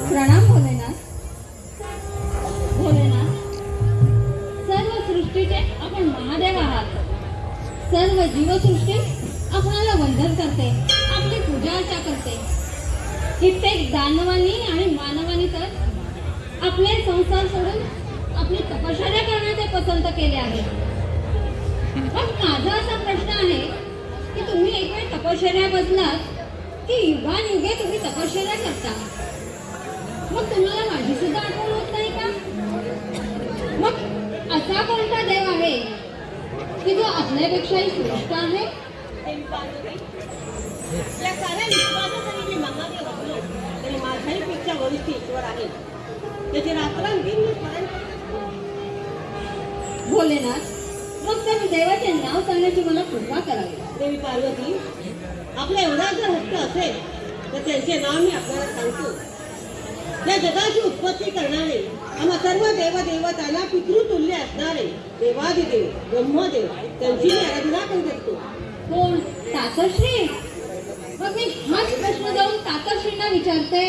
प्रणाम भोलेनाथ. भोलेनाथ, सर्व सृष्टीचे आपण महादेव आहात. सर्व जीवसृष्टी आपणाला वंदन करते, आपली पूजा अर्चा करते. कित्येक दानवांनी आणि मानवांनी तर आपले संसार सोडून आपली तपश्चर्या करण्याचे पसंत केले आहे. पण माझा असा प्रश्न आहे की तुम्ही एक वेळ तपश्चर्या बसलात की युगानुयुगे तुम्ही तपश्चर्या करता, मग तुम्हाला माझी सुद्धा आठवण होत नाही का? मग असा कोणता देव आहे की जो आपल्यापेक्षाही श्रेष्ठ आहे? या साऱ्या विश्वासासाठी मी महादेव असलो तरी माझ्याही पेक्षा वरिष्ठ ईश्वर आहे. त्याचे रात्रंदिन मी स्मरण भोलेनाथ, मग त्या देवाचे नाव सांगण्याची मला कृपा करावी. देवी पार्वती, आपला एवढा जर हक्क असेल तर त्यांचे नाव मी आपल्याला सांगतो. या जगाची उत्पत्ती करणारे, आम्हा सर्व देवदेवतांना पितृतुल्य असणारे देवादिदेव ब्रह्मदेव, त्यांची मी आराधना करू शकतो. कोण? तातश्री? मग मी हाच प्रश्न जाऊन तातश्रींना विचारते.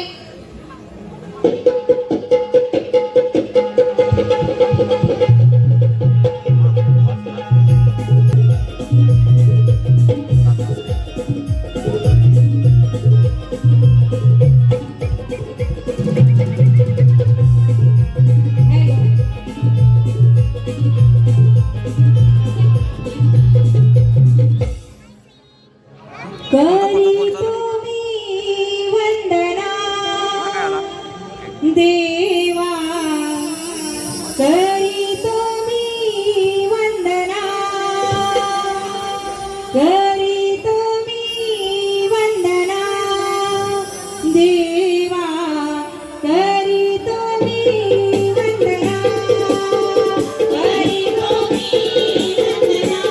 करी तुम्ही वंदना देवा, करी तुम्ही वंदना, करी तुम्ही वंदना देवा, करी तुम्ही वंदना, करी तुम्ही वंदना देवा.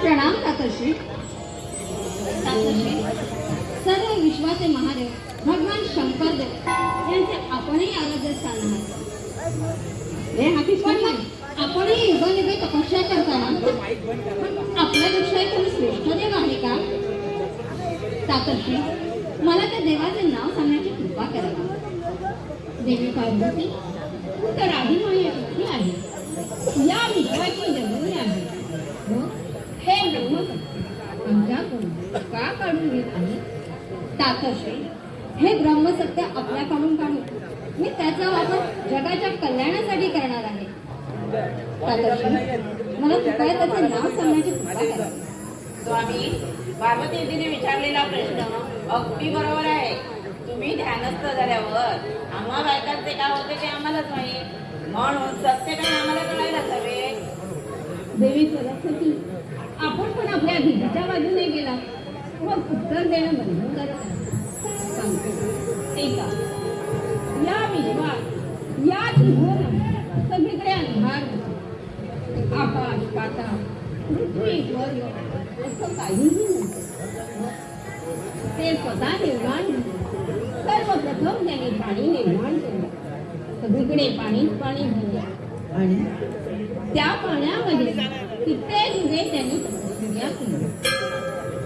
प्रणाम तातश्री. तातश्री, सर्व विश्वाचे महादेव भगवान शंकरदेव यांचे आपणही आराध्य स्थान आहात. आपणही युगायुगे तपस्या करताना आपल्यापेक्षाही कोणी श्रेष्ठ देव आहे का? तातश्री, मला त्या देवाचे नाव सांगण्याची कृपा करा. देवी पार्वती, तर आधी माझी शक्ती आहे, या विश्वाची जननी आहे. हे ब्रह्म आमच्याकडून का काढून घेत आहे? तातश्री, हे ब्रह्मसत्य आपल्याकडून काढून मी त्याचा वापर जगाच्या कल्याणासाठी करणार आहे. तातश्री, मला कृपया त्याचे नाव सांगण्याची कृपा करा. स्वामी, पार्वती दीदीने विचारलेला प्रश्न अगदी बरोबर आहे. तुम्ही ध्यान उद्ध्वस्त झाल्यावर आम्हा बायकांचे काय होते ते आम्हालाच माहीत, म्हणून सत्य काय आम्हाला कळायलाच हवे. देवी सरस्वती, आपण पण आपल्या भीतीच्या बाजूने गेला मग उत्तर देणं बंधनकारक आहे. सांगतो ऐका, या विश्वात या त्रिभुवनात सगळीकडे अंधार होता. आकाश पाताळ पृथ्वी स्वर्ग असं काहीही नव्हतं. ते स्वतः निर्माण झाले. सर्वप्रथम त्यांनी पाणी निर्माण केलं. सगळीकडे पाणीच पाणी झाले आणि त्या पाण्यामध्ये कित्येक युगे त्यांनी तपश्चर्या केली.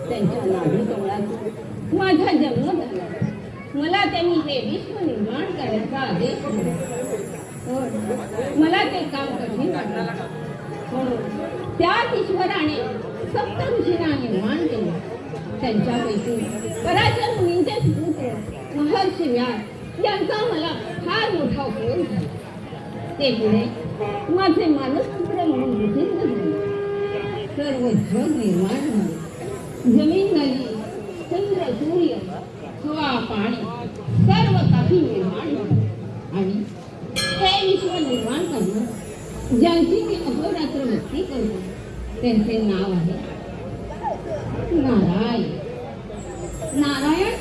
त्यांच्या नाभी कमळात माझा जन्म झाला. मला त्यांनी हे विश्व निर्माण करण्याचा आदेश दिला. पण मला ते काम कठीण वाटलं. म्हणून त्याच ईश्वराने सप्त ऋषींना निर्माण केलं. त्यांच्यापैकी पराशर मुनींचे पुत्र महर्षी व्यास यांचा मला फार मोठा उपयोग झाला. ते पुढे माझे मानसपुत्र म्हणून प्रसिद्ध झाले. सर्व जग निर्माण झाले. जमीन झाली, चंद्र सूर्य हवा पाणी सर्व काही निर्माण झाले. आणि हे विश्व निर्माण करणं ज्यांची मी अहोरात्र भक्ती करतो त्यांचे नाव आहे नारायण. नारायण?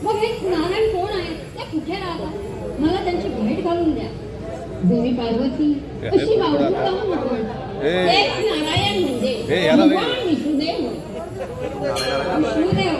मग हे नारायण कोण आहे? ते कुठे राहतात? मला त्यांची भेट घालून द्या. देवी पार्वती अशी वावरून जाऊ नको. तेच नारायण म्हणजे भगवान विष्णुदेव. विष्णुदेव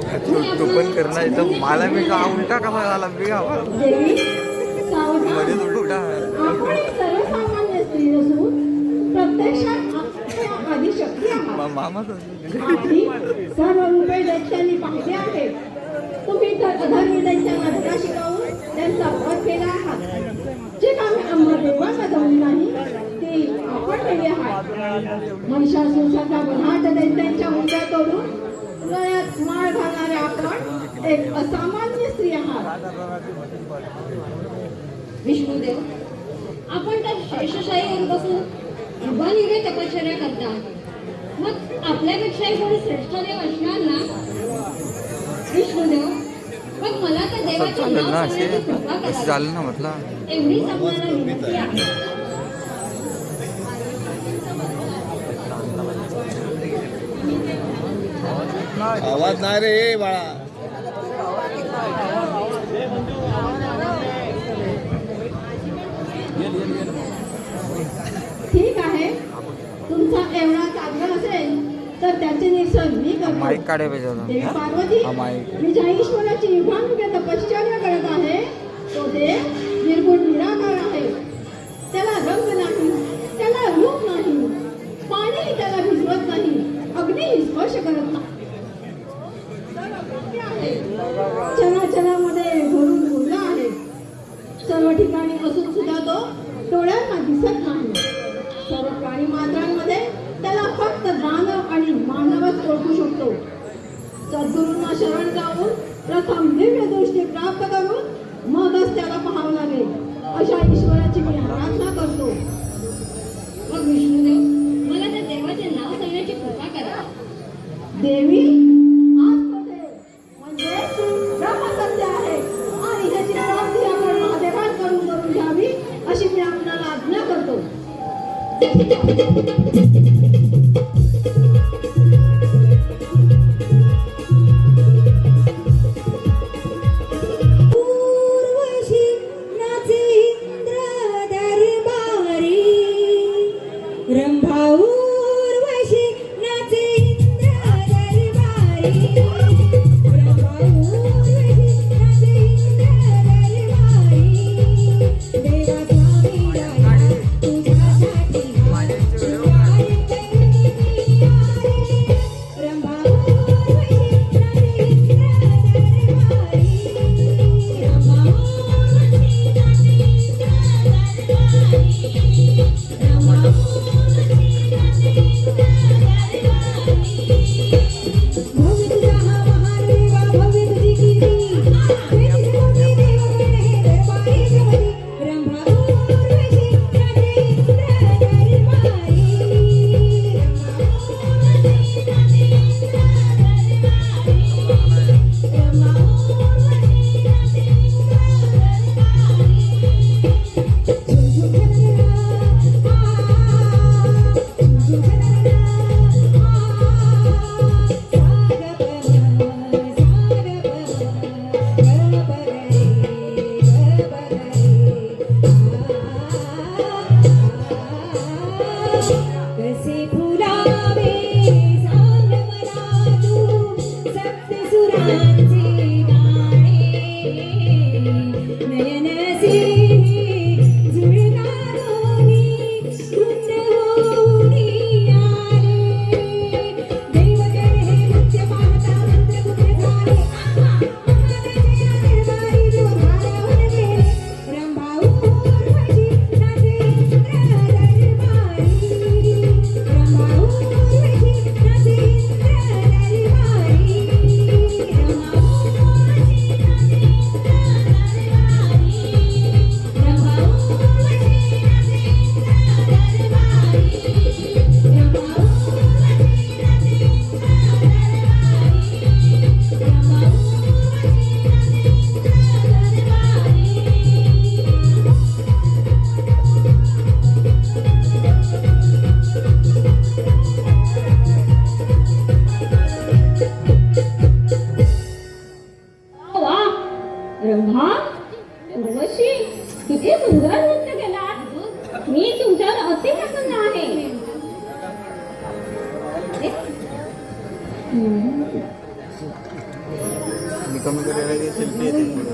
तू पण करणार तर मला मी का उलटा कसा झाला मी देवी सावधान. मध्ये तो उलटा आपण एक सर्वसामान्य स्त्री नसून प्रत्यक्षात आपल्या आदिशक्ती आहात. मामाच आधी सर्व रूपे दैत्यांनी पाहिले आहेत. तुम्ही तर अधर्मी दैत्यांना धडा शिकवून त्यांचा वध केला आहात. जे काम आम्हा देवांना जमली नाही ते आपण केले आहात. महिषासुरसारख्या बलाढ्य दैत्यांच्या मुंड्या तोडून गळ्यात माळ घालणारे आपण एक असामान्य स्त्री आहात. विष्णुदेव, आपण त्या शेषशाहीवर बसून उभानिरे तपश्चर्या करता. मग आपल्यापेक्षाही कोणी श्रेष्ठ देव असणार ना? विष्णुदेव, मग मला त्या देवाचे चालेल नाव ना असे सांगण्याची कृपा असे करा. झालं ना म्हटलं एवढीच आपल्याला विनंती आहे. आवाज नाही रे बाळा. ठीक आहे, तुमचा एवढा आग्रह असेल तर त्याचे निरसन मी करतो. माईक काढे पाहिजे देवी होता. पार्वती, हा, माईक. मी ज्या ईश्वराची युगानुगे तपश्चर्या करत आहे तो देव निर्गुण निराकार आहे. त्याला रंग नाही, त्याला रूप नाही, पाणी त्याला भिजवत नाही, अग्नी स्पर्श करत नाही. चराचरामध्ये घडून उरला आहे. सर्व ठिकाणी असून सुद्धा तो डोळ्यांना दिसत नाही. सर्व प्राणी मात्रांमध्ये त्याला फक्त दानव आणि मानवच ओळखू शकतो. सद्गुरूंना शरण जाऊन प्रथम दिव्य दृष्टी प्राप्त करून मगच त्याला पाहावं लागेल. अशा ईश्वराची मी आराधना करतो. मग विष्णुदेव, मला त्या देवाचे नाव सांगण्याची कृपा करा. देवी आत्मदेव म्हणजे ब्रह्मसत्य आहे आणि ह्याची प्राप्ती आपण महादेवांकडून करून घ्यावी अशी मी आपल्याला आज्ञा करतो. उर्वशी नाचे इंद्र दरबारी रंभा उर्वशी नाचे इंद्र दरबारी रंभा उर्वशी नाचे इंद्र दरबारी देवा स्वामी राया तुझ्यासाठी शुभारी रंभा उर्वशी नाचे इंद्र दरबारी भव्य तुझा हा महान देवा भव्य तुझी कीर्ती तेथे मोठी देवगण हे दरबारी जमती रंभा उर्वशी नाचे इंद्र दरबारी रंभा उर्वशी नाचे इंद्र दरबारी रंभा उर्वशी नाचे कसे फुलावे सांग मला तू सप्त सुरांचे गाणे नयन जुळणारोनी वृंद होऊनी आले दैवगण हे नृत्य पाहता मंत्रमुग्ध झाले महाराजांच्या दरबारी जो भारावून गेले रंभा उर्वशी नाचे इंद्र दरबारी रंभा उर्वशी नाचे इंद्र दरबारी रंभा उर्वशी नाचे इंद्र वा, रंभा उर्वशी किती सुंदर नृत्य केलात. मी तुमच्यावर अति प्रसन्न आहे. कमी करायला की सेल्फी येते मला.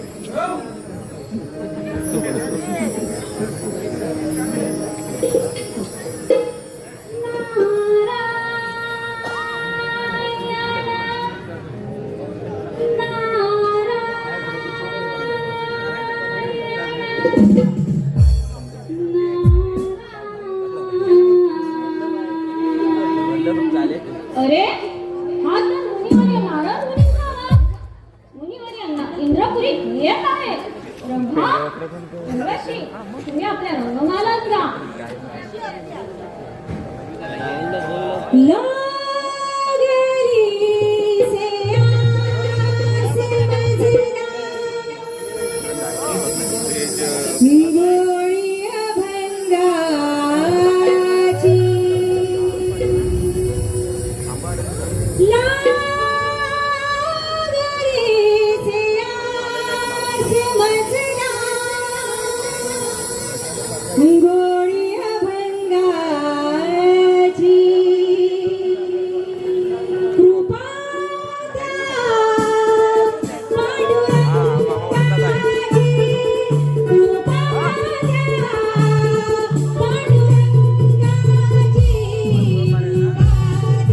अरे हा तर मुनिवर्य नारद मुनींचा आवाज. मुनिवर्यांना इंद्रपुरी येत आहे. रंभा, उर्वशी, तुम्ही आपल्या रंगमालात जा. लागली से आस मजना, गोळी अभंगाची. लागली से आस मजना, गोळी अभंगाची. कृपा द्या पांडुरंगाची, कृपा द्या पांडुरंगाची, कृपा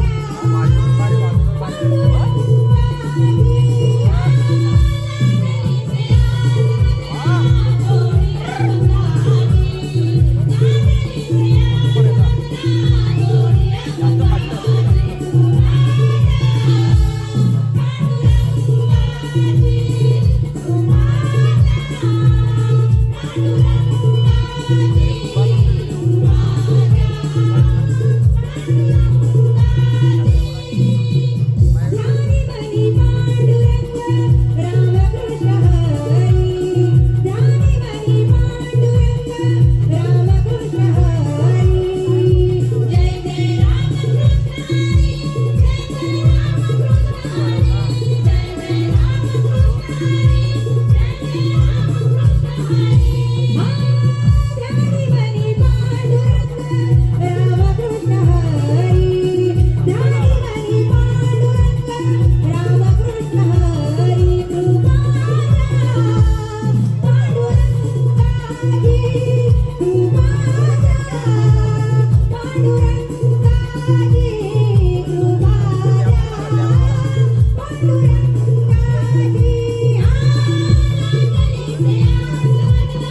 द्या ध्यानी मनी पांडुरंग रामकृष्ण हरी, ध्यानी मनी पांडुरंग रामकृष्ण हरी. जय जय रामकृष्ण हरी, जय जय रामकृष्ण हरी, जय जय रामकृष्ण हरी, जय जय रामकृष्ण हरी. ध्यानी मनी पांडुरंग रामकृष्ण हरी, ध्यानी मनी पांडुरंग रामकृष्ण हरी. कृपा पांडुरंगाची, कृपा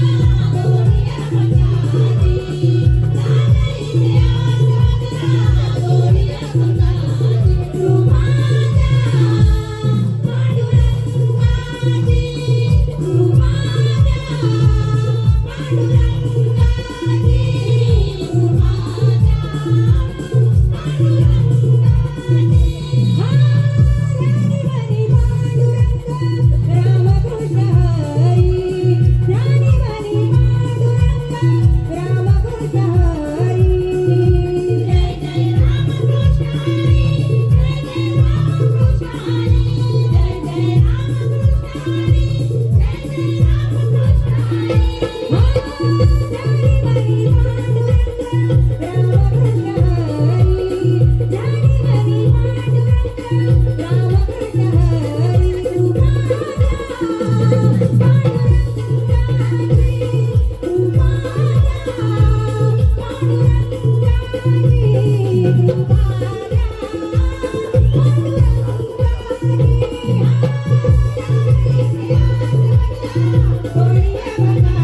पांडुरंगाची, कृपा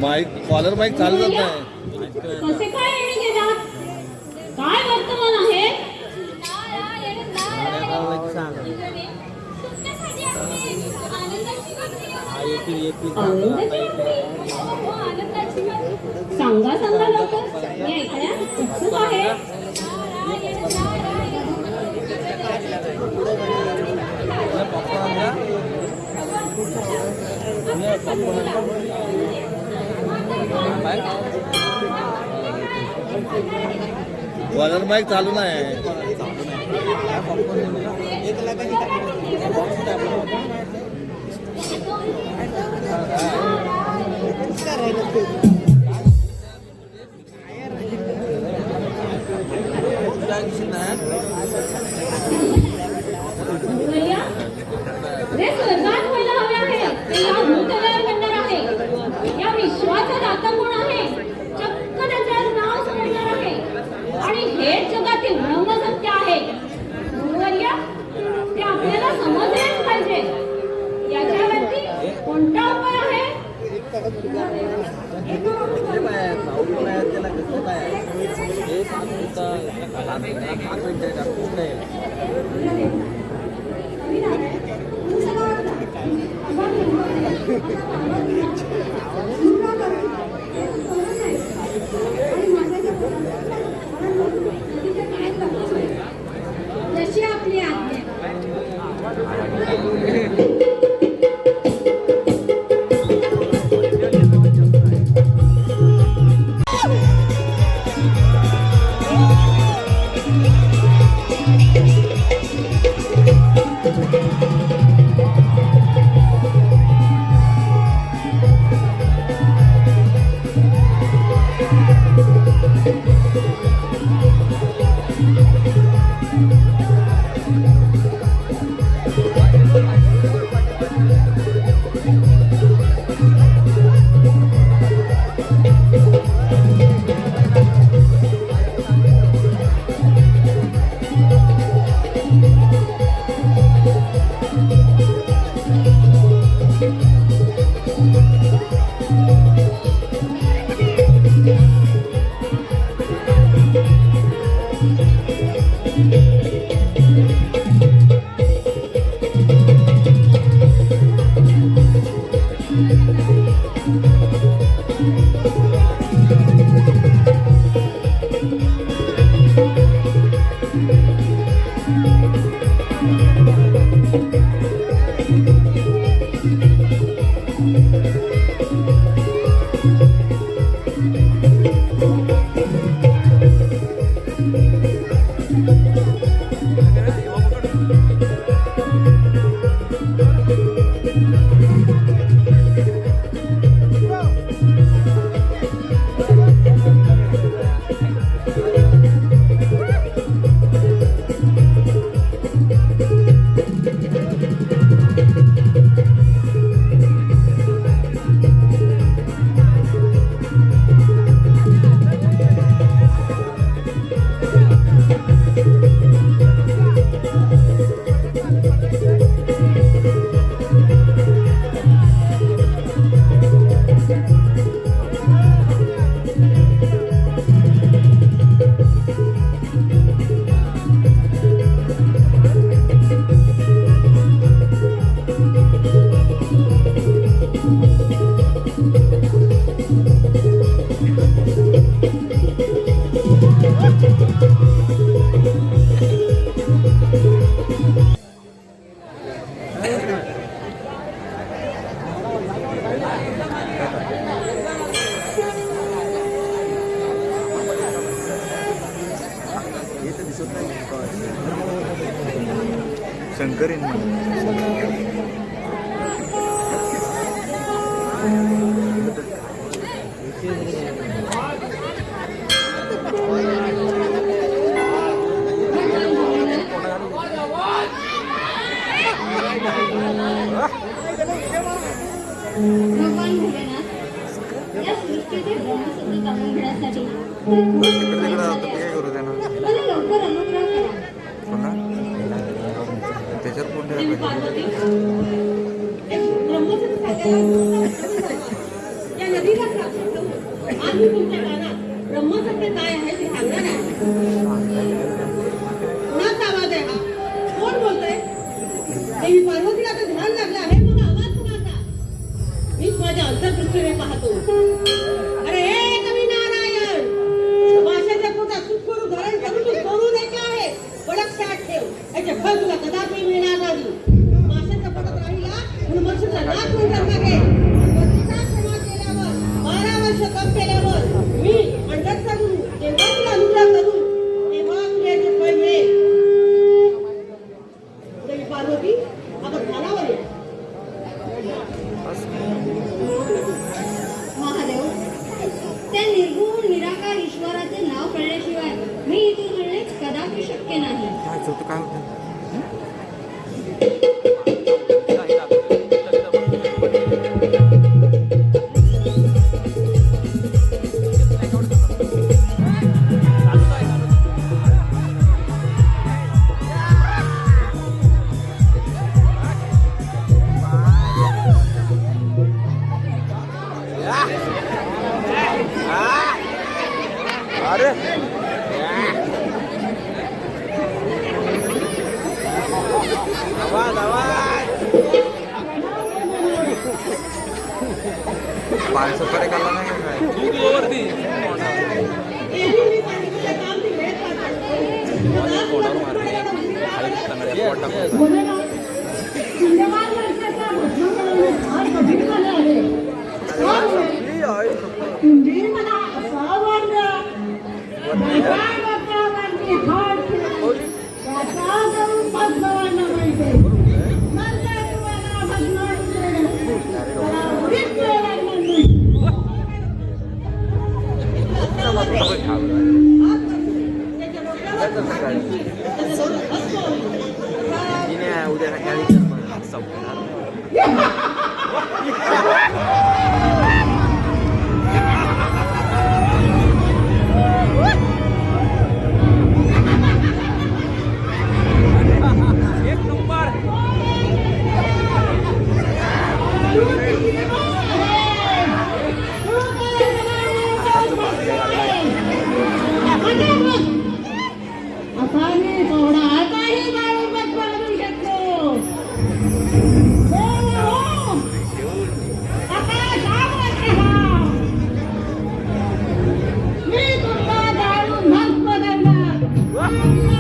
माईक कॉलर माईक चालू जात नाही. कसे काय येणे घेतात? काय वर्तमान आहे? आनंदाची बातमी? हो, आनंदाची बातमी. सांगा सांगा लवकर, मी ऐकण्यास उत्सुक आहे. वॉलर माईक चालू नाही. रे स्वर्गात व्हायला हवे आहे ते या भूतलावर घडणार आहे. या विश्वाचा दाता कोण आहे? चक्क त्याचं नाव समजणार आहे. आणि हे जगातील ब्रह्मसत्य आहे. गुरुवर्य, ते आपल्याला समजलेच पाहिजे. याच्यावरती कोणता उपाय आहे? जशी आपली आज्ञा. शंकरी भगवान भोलेनाथ, या सृष्टीचे ब्रह्मसूत्र जाणून घेण्यासाठी मला लवकर अनुग्रह करा. त्याच्यात कोण देवी पार्वती, ब्रह्मसूत्र साध्याला या नदीला साक्षी ठेवून आम्ही तुमच्या कानात ब्रह्मसत्य काय आहे ते सांगणार आहे. कोणाचा आवाज आहे हा? कोण बोलतोय? देवी पार्वतीला तर ध्यान लागलं आहे. मग आवाज कुणाचा? शक्य नाही. काय होतं काय होतं अरे आवाज आवाज पायचं परे काढला नाही का काय एरवी मी सांगितलेलं काम ती वेळेत पार पाडते. तुम्ही मला असा वाढला त्याचा जाऊन बसवायला पाहिजे नंतर तुम्हाला बसणार मला उडीत वेळ लागणार नाही. उद्या सकाळी संपणार असाने थोडा आताही जाऊन बसवायला शकतो. आता सावध राहा. मी तुमचा जाळून भस्म करणार.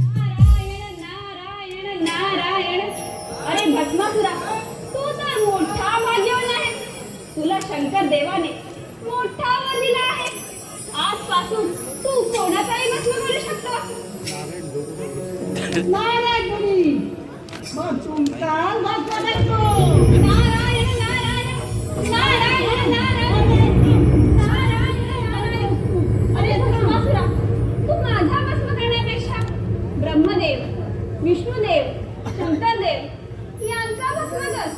नारायण नारायण नारायण. अरे भस्मासुरा, तू तर मोठा भाग्यवान आहे. तुला शंकर देवाने मोठा वर दिला आहे. आजपासून तू कोणाचाही भस्म करू शकतो. नारायण मुनी, मग तुमचा भस्म करतो. नारायण नारायण नारायण नारायण नारायण. अरे भस्मासुरा, तू माझा भस्म करण्यापेक्षा ब्रह्मदेव, विष्णुदेव, शंकरदेव यांचा भस्म कर.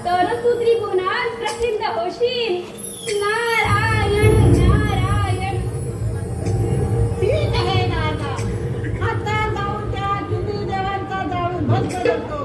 तरच तू त्रिभुवनात प्रसिद्ध होशील. नारायण नारायण. ठीक आहे दादा, आता जाऊन त्या किती देवांचा जाऊन भस्म करतो.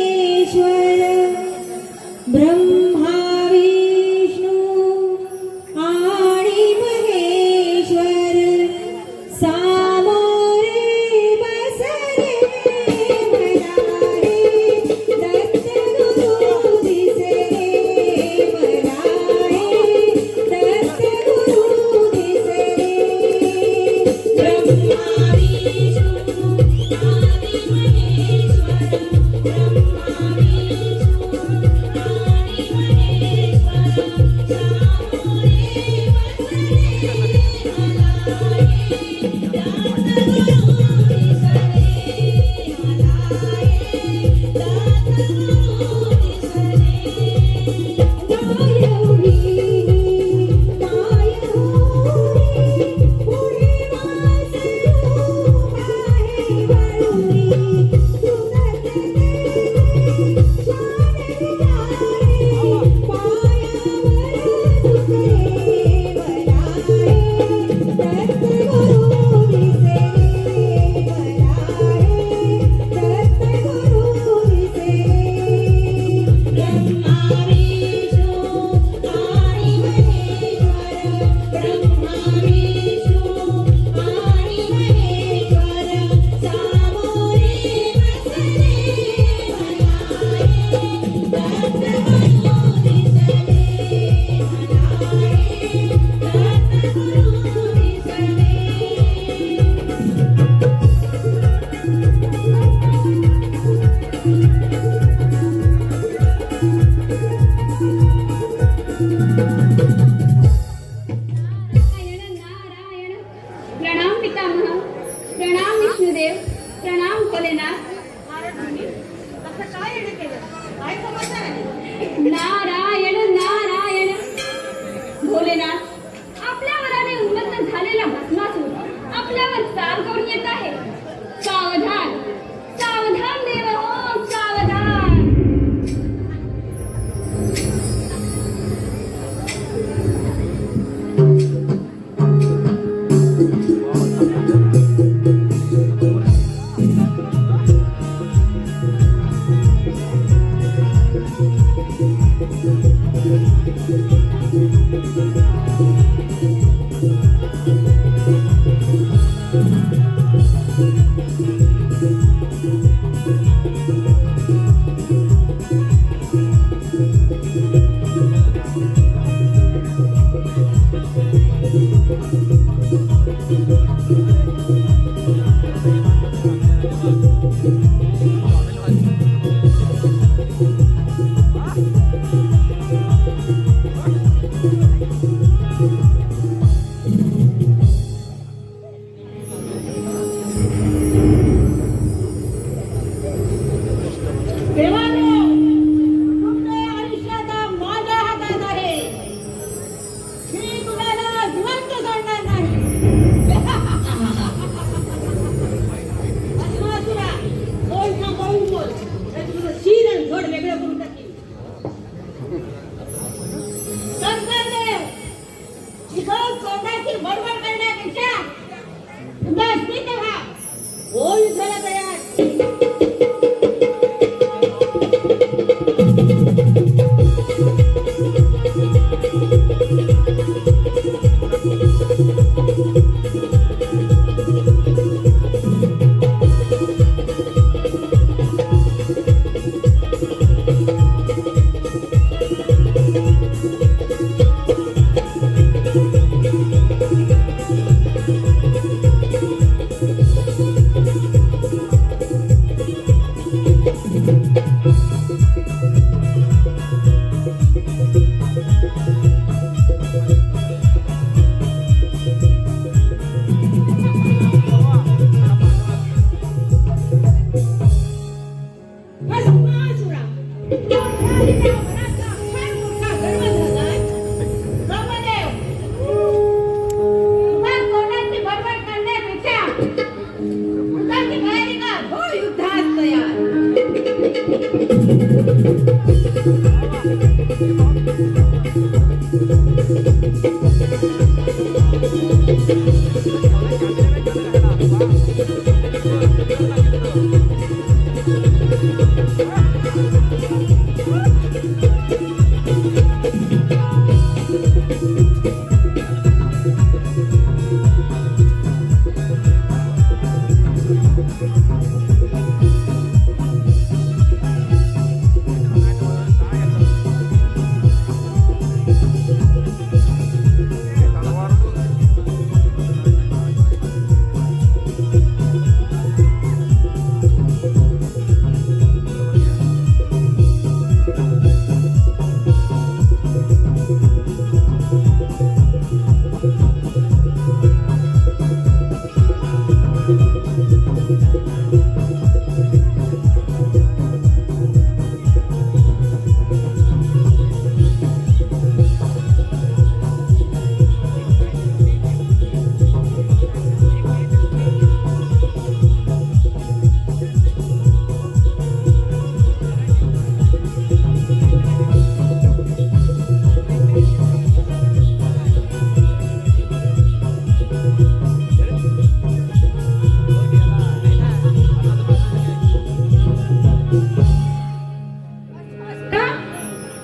ईश्वर ब्रह्मा विष्णू आणि महेश्वर सामोरे बसले मला रे. दत्त गुरु दिसले मला रे. दत्त गुरु दिसले. ब्रह्मा विष्णू आणि महेश्वर. ब्रह्मा नारायण नारायण. भोलेनाथ, आपल्या वराने उन्मत्त झालेल्या भस्मासून आपल्यावर चाल करून येत आहे. सावधान सावधान देव हो, सावधान.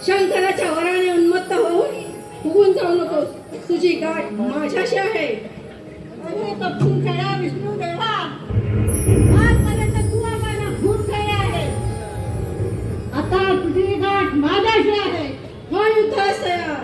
शंकराच्या वराने उन्मत्त होऊन फुगून जाऊ नकोस. तुझी गाठ माझ्याशी आहे. अरे कपून खेळा विष्णू देवा, आजपर्यंत तू आम्हाला खूप खेळले आहे, आता तुझी गाठ माझ्याशी आहे. हा युद्धास तयार.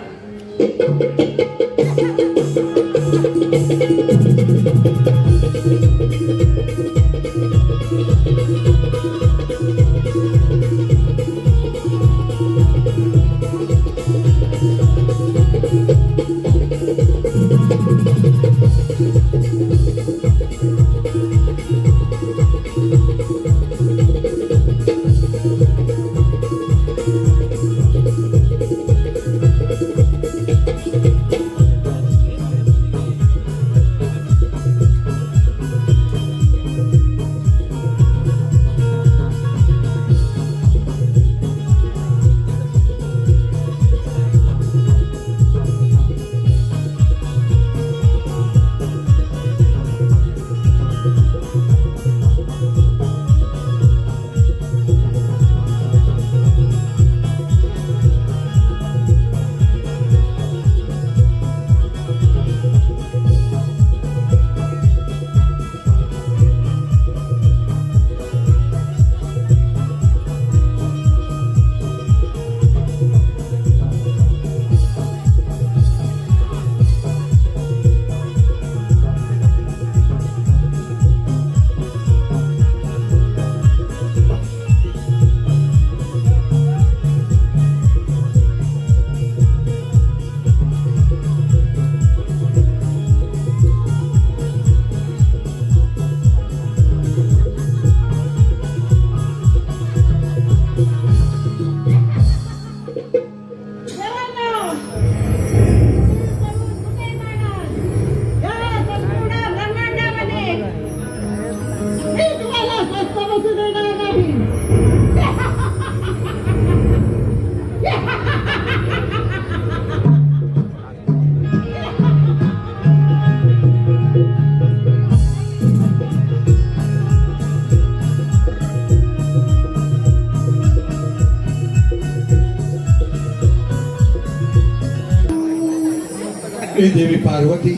हे देवी पार्वती,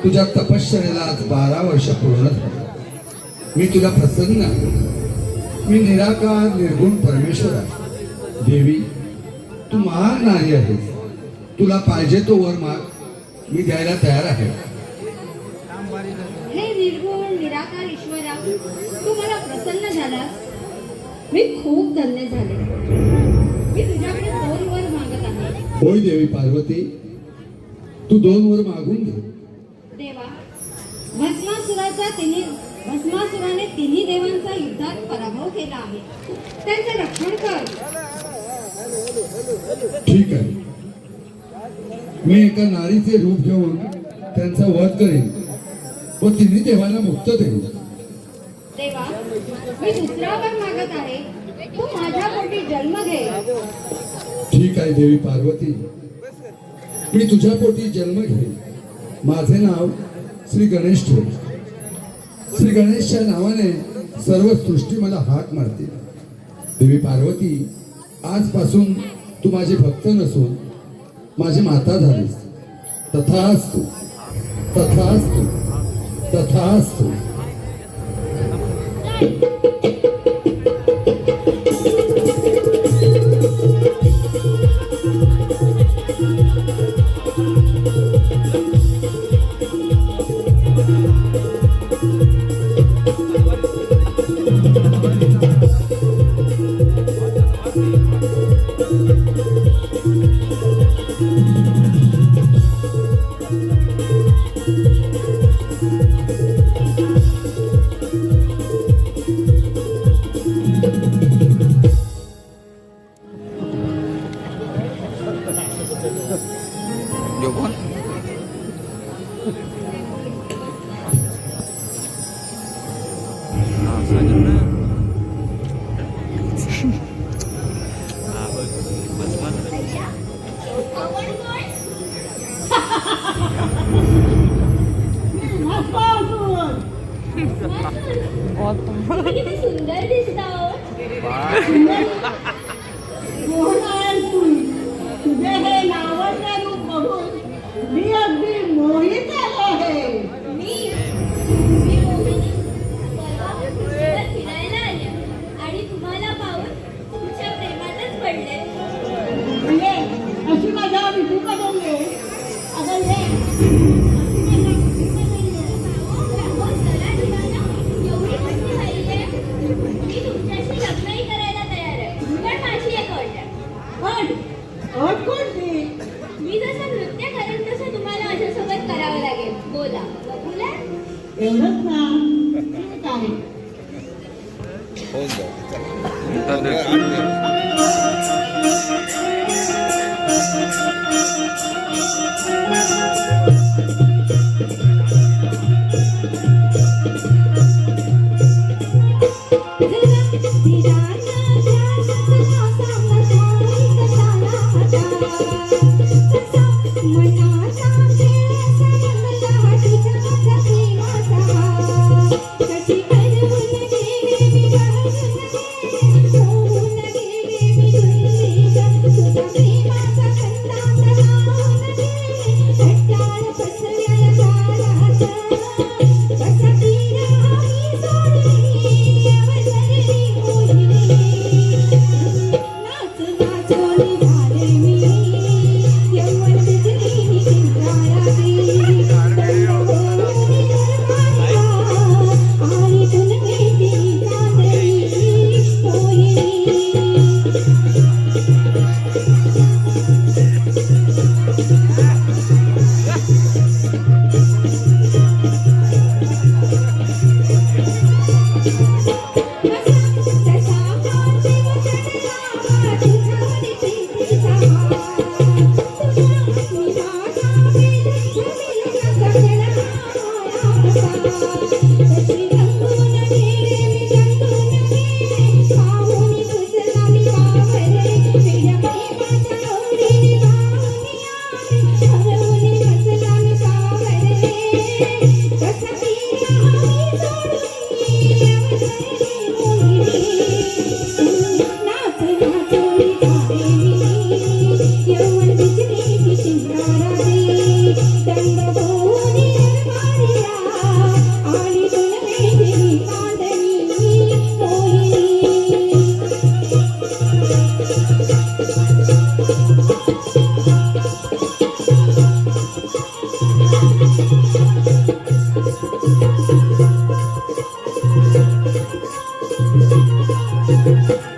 तुझ्या तपश्चर्याला आज 12 वर्ष पूर्ण झाली. मी तुला प्रसन्न आहे. मी निराकार निर्गुण परमेश्वर आहे. देवी, तू महान नारी आहेस. तुला पाहिजे तो वर माग, मी द्यायला तयार आहे. हे निर्गुण निराकार ईश्वरा, तू मला प्रसन्न झालास. मी खूप धन्य झाले. मी तुझ्याकडे 2 वर मागत आहे. होय देवी पार्वती, तू 2 वर मागून घे. देवा, भस्मासुराने तिन्ही देवांचा युद्धात पराभव केला आहे. त्यांचे रक्षण कर. ठीक आहे, मी एका नारीचे रूप घेऊन त्यांचा वध करेन व तिन्ही देवाला मुक्त देईन. देवा, मी दुसरा वर मागत आहे. तू माझ्या पोटी जन्म घे. ठीक आहे देवी पार्वती, मी तुझ्या पोटी जन्म घेईन. माझे नाव श्री गणेश ठेव. श्री गणेशच्या नावाने सर्व सृष्टी मला हाक मारते. देवी पार्वती, आजपासून तू माझी भक्त नसून माझी माता झालीस. तथास्तु, तथास्तु, तथास्तु. जोगोन किती सुंदर दिसता हो. कोण आहे तू? तुझे हे नावाचे रूप बघून मी अगदी मोहित झालो आहे. मी मोहिनी. परवा मी पृथ्वीवर फिरायला आले आणि तुम्हाला पाहून तुमच्या प्रेमातच पडले. म्हणजे अशी माझ्या विधी बदलले. अगं ये, हो, चला निघाला. एवढी मोठी झाली आहे. मी तुमच्याशी लग्नही करायला तयार आहे. पण माझी एक अट आहे. अट कोणती? मी जसं नृत्य करेन तसं तुम्हाला माझ्यासोबत करावं लागेल. बोला, कबूल आहे? एवढंच ना? ठीक आहे. Thank you.